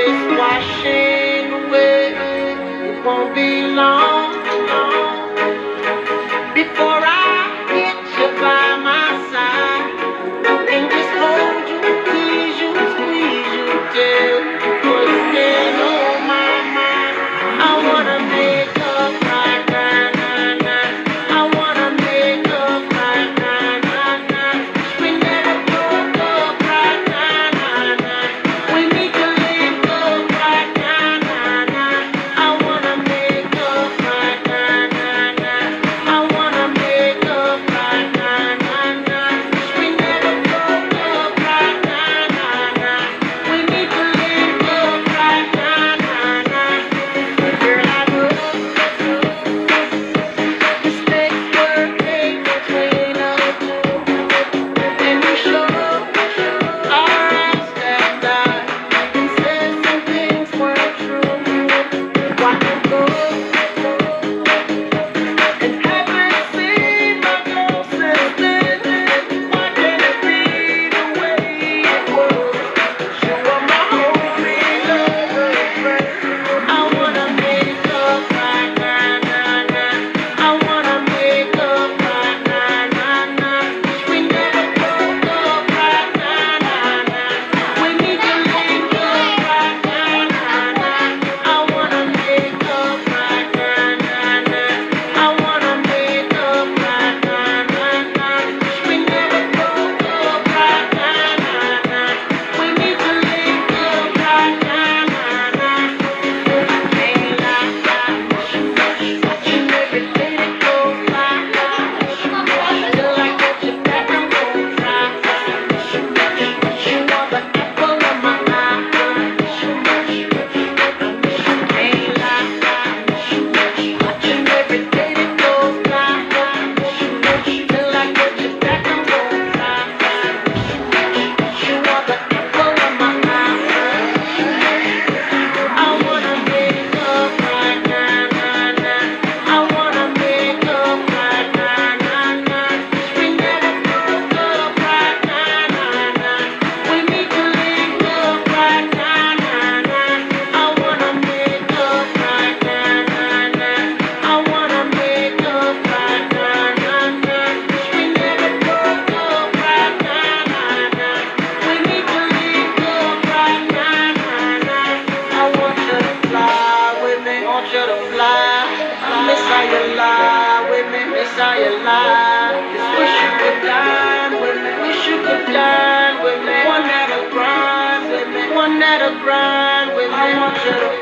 face washing away. It won't be long before I get you by my side and just hold you, tease you, squeeze you till what's been on my mind. I wanna make up right now, nah, nah. I wanna make up right now, nah, nah. We never broke up right now, nah, nah. We need to link up right now, nah, nah. I wanna make up right now, nah, nah. I wanna make up right now, nah, nah. We never broke up right now, nah, nah. We need to link up right now, nah, nah. Girl, I know mistakes were made between us, and you showed our eyes that night and said some things weren't true. Why you go and haven't seen my girl since then? Why can't it be the way it was? You were my only lover, friend. I wanna make up right now, nah, nah. I wanna make up right now, nah, nah. We never broke up right now, nah, nah. We need to link up right now, nah, nah. I wanna make up right now, nah, nah. I wanna make up right now, nah, nah. We never broke up right now, nah, nah. We need to link up right now, nah, nah. Ain't like watching every day that goes by. Till I get you back, I'm gon' try. You are the apple of my eye. Ain't like watching every day that goes by. Till I get you back, I'm gon' try. You are the apple of my eye. I wanna make up right now, nah, nah. I wanna make up right now, nah, nah. We never broke up right now, nah, nah. We need to link up right now, nah, nah. I wanna make up right now, nah, nah. I wanna make up right now, nah, nah. We never broke up right now, nah, nah. We need to link up right now, nah, nah. I want you to fly with me, want you to fly. I miss how you lie with me, miss how you lie. Just wish you could dine with me, wish you could dine with me. One that'll grind with me, one that'll grind with me. I want you to